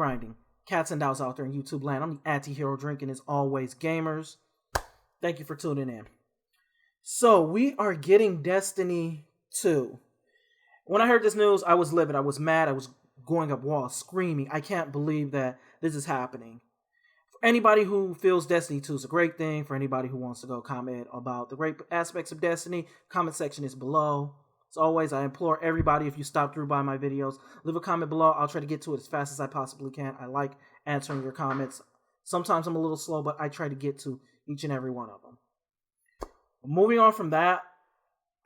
grinding. Cats and dolls out there in YouTube land. I'm the AntiHeroDrink, and as always, gamers, thank you for tuning in. So, we are getting Destiny 2. When I heard this news, I was livid. I was mad. I was going up walls, screaming. I can't believe that this is happening. For anybody who feels Destiny 2 is a great thing, for anybody who wants to go comment about the great aspects of Destiny, comment section is below. As always, I implore everybody, if you stop through by my videos, leave a comment below. I'll try to get to it as fast as I possibly can. I like answering your comments. Sometimes I'm a little slow, but I try to get to each and every one of them. Moving on from that,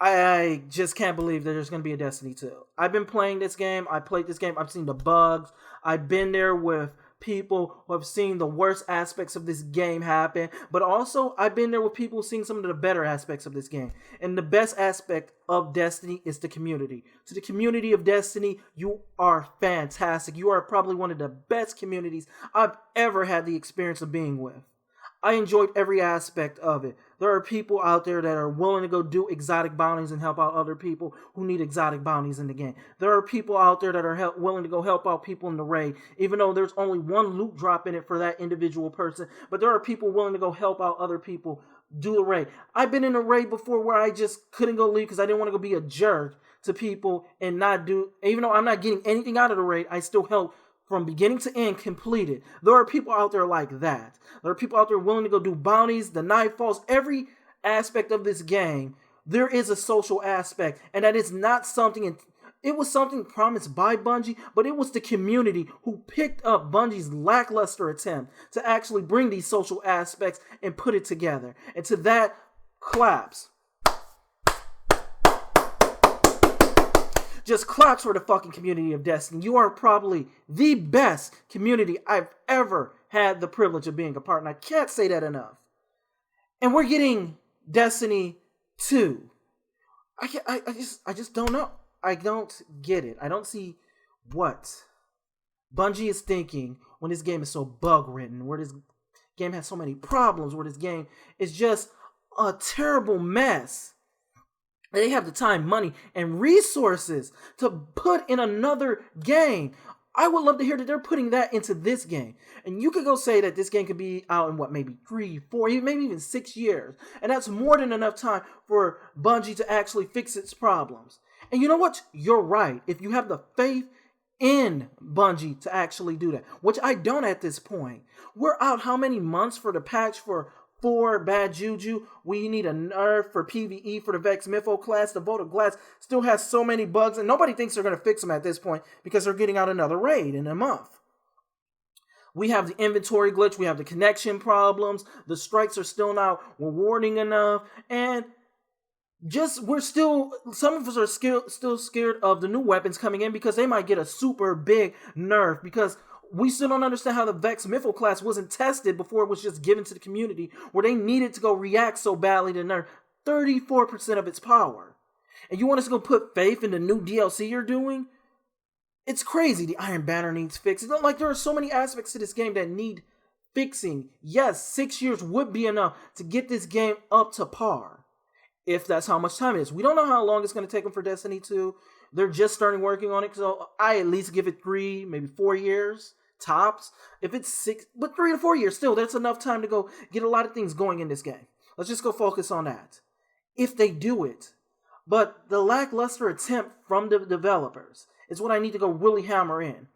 I just can't believe that there's going to be a Destiny 2. I've been playing this game. I played this game. I've seen the bugs. I've been there with people who have seen the worst aspects of this game happen, but also I've been there with people seeing some of the better aspects of this game. And the best aspect of Destiny is the community. To the community of Destiny, you are fantastic. You are probably one of the best communities I've ever had the experience of being with. I enjoyed every aspect of it. There are people out there that are willing to go do exotic bounties and help out other people who need exotic bounties in the game. There are people out there that are willing to go help out people in the raid, even though there's only one loot drop in it for that individual person. But there are people willing to go help out other people do the raid. I've been in a raid before where I just couldn't go leave because I didn't want to go be a jerk to people and not do, even though I'm not getting anything out of the raid, I still help from beginning to end, completed. There are people out there like that. There are people out there willing to go do bounties, the nightfalls, every aspect of this game. There is a social aspect, and that is not something, it was something promised by Bungie, but it was the community who picked up Bungie's lackluster attempt to actually bring these social aspects and put it together. And to that, claps. Just claps for the fucking community of Destiny. You are probably the best community I've ever had the privilege of being a part, and I can't say that enough. And we're getting Destiny 2. I just don't know. I don't get it. I don't see what Bungie is thinking when this game is so bug-ridden, where this game has so many problems, where this game is just a terrible mess. They have the time, money, and resources to put in another game. I would love to hear that they're putting that into this game. And you could go say that this game could be out in maybe 3, 4, maybe even 6 years. And that's more than enough time for Bungie to actually fix its problems. And you know what? You're right. If you have the faith in Bungie to actually do that, which I don't at this point. We're out how many months for the patch for 4 bad juju? We need a nerf for PvE for the Vex Mytho class. The Vote of Glass still has so many bugs, and nobody thinks they're going to fix them at this point because they're getting out another raid in a month. We have the inventory glitch. We have the connection problems. The strikes are still not rewarding enough. And some of us are still scared of the new weapons coming in because they might get a super big nerf, because we still don't understand how the Vex Mytho class wasn't tested before it was just given to the community, where they needed to go react so badly to nerf 34% of its power. And you want us to go put faith in the new DLC you're doing? It's crazy. The Iron Banner needs fixing. Like, there are so many aspects to this game that need fixing. Yes, 6 years would be enough to get this game up to par, if that's how much time it is. We don't know how long it's going to take them for Destiny 2. They're just starting working on it, so I at least give it 3, maybe 4 years tops. If it's 6, but 3 to 4 years, still, that's enough time to go get a lot of things going in this game. Let's just go focus on that. If they do it. But the lackluster attempt from the developers is what I need to go really hammer in.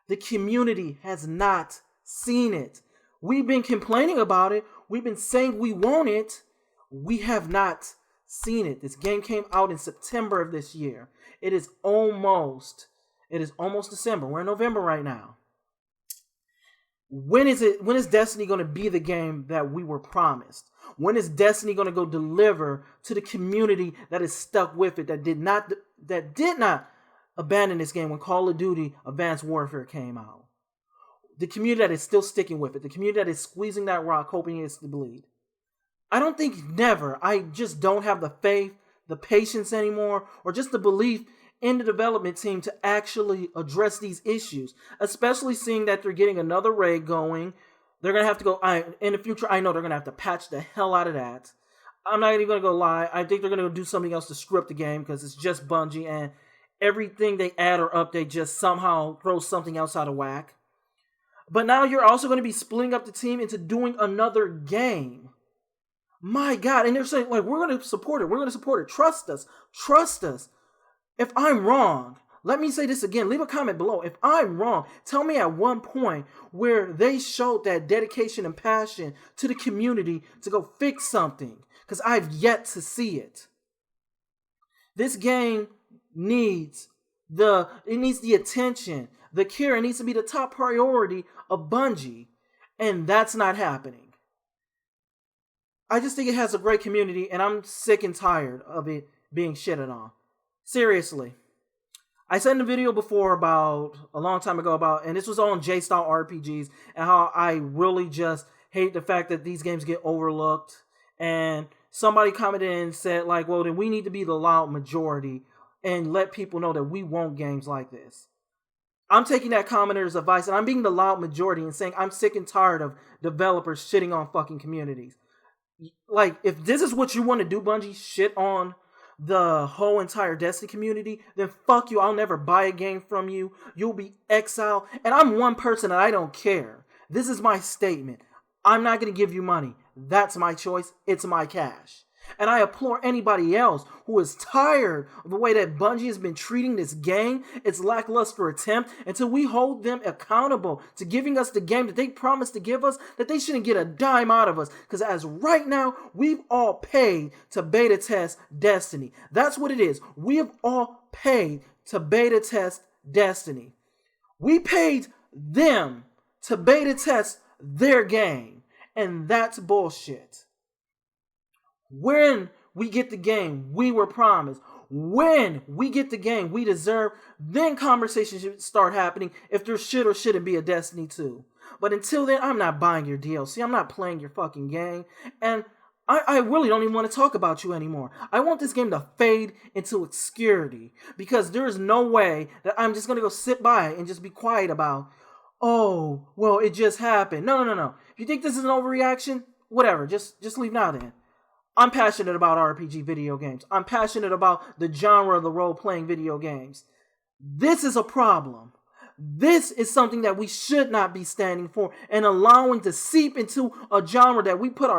The community has not seen it. We've been complaining about it. We've been saying we want it. We have not seen it. This game came out in September of this year. It is almost December. We're in November right now. When is Destiny going to be the game that we were promised? When is Destiny going to go deliver to the community that is stuck with it, that did not abandon this game when Call of Duty Advanced Warfare came out? The community that is still sticking with it, the community that is squeezing that rock, hoping it's to bleed. I don't think never. I just don't have the faith, the patience anymore, or just the belief in the development team to actually address these issues, especially seeing that they're getting another raid going. They're going to have to go, in the future, I know they're going to have to patch the hell out of that. I'm not even going to go lie. I think they're going to do something else to script the game because it's just Bungie, and everything they add or update just somehow throws something else out of whack. But now you're also going to be splitting up the team into doing another game. My God. And they're saying, like, we're going to support it. We're going to support it. Trust us. Trust us. If I'm wrong, let me say this again. Leave a comment below. If I'm wrong, tell me at one point where they showed that dedication and passion to the community to go fix something. Because I've yet to see it. This game needs the attention, the care. It needs to be the top priority of Bungie. And that's not happening. I just think it has a great community, and I'm sick and tired of it being shitted on. Seriously. I said in a video before about a long time ago and this was on J-Style RPGs, and how I really just hate the fact that these games get overlooked. And somebody commented and said, like, well, then we need to be the loud majority and let people know that we want games like this. I'm taking that commenter's advice, and I'm being the loud majority and saying I'm sick and tired of developers shitting on fucking communities. Like, if this is what you want to do, Bungie, shit on the whole entire Destiny community, then fuck you. I'll never buy a game from you. You'll be exiled. And I'm one person and I don't care. This is my statement. I'm not going to give you money. That's my choice. It's my cash. And I implore anybody else who is tired of the way that Bungie has been treating this game, its lackluster attempt, until we hold them accountable to giving us the game that they promised to give us, that they shouldn't get a dime out of us. Because as right now, we've all paid to beta test Destiny. That's what it is. We have all paid to beta test Destiny. We paid them to beta test their game. And that's bullshit. When we get the game we were promised, when we get the game we deserve, then conversations should start happening if there should or shouldn't be a Destiny 2. But until then, I'm not buying your DLC. I'm not playing your fucking game. And I really don't even want to talk about you anymore. I want this game to fade into obscurity. Because there is no way that I'm just going to go sit by and just be quiet about, oh, well, it just happened. No. If you think this is an overreaction, whatever. Just leave now then. I'm passionate about RPG video games. I'm passionate about the genre of the role-playing video games. This is a problem. This is something that we should not be standing for and allowing to seep into a genre that we put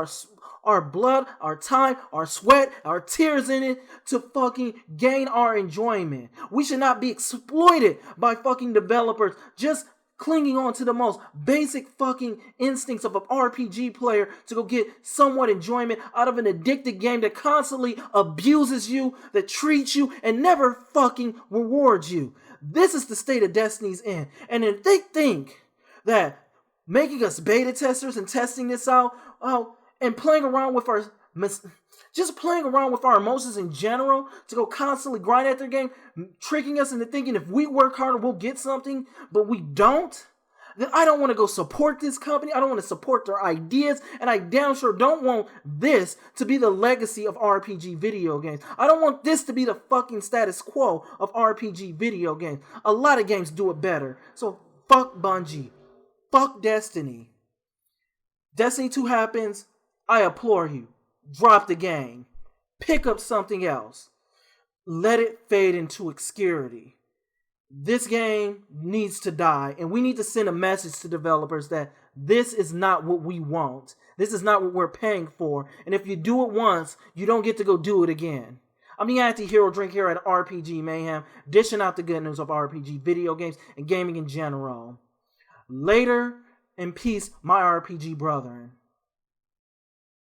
our blood, our time, our sweat, our tears in it to fucking gain our enjoyment. We should not be exploited by fucking developers just clinging on to the most basic fucking instincts of an RPG player to go get somewhat enjoyment out of an addicted game that constantly abuses you, that treats you, and never fucking rewards you. This is the state of Destiny's in. And if they think that making us beta testers and testing this out, and playing around with our emotions in general, to go constantly grind at their game, tricking us into thinking if we work harder we'll get something, but we don't, then I don't want to go support this company. I don't want to support their ideas, and I damn sure don't want this to be the legacy of RPG video games. I don't want this to be the fucking status quo of RPG video games. A lot of games do it better. So fuck Bungie. Fuck Destiny. Destiny 2 happens, I implore you. Drop the game. Pick up something else. Let it fade into obscurity. This game needs to die, and we need to send a message to developers that this is not what we want. This is not what we're paying for. And if you do it once, you don't get to go do it again. I'm the AntiHeroDrink here at RPG Mayhem, dishing out the good news of RPG video games and gaming in general. Later, in peace, my RPG brethren.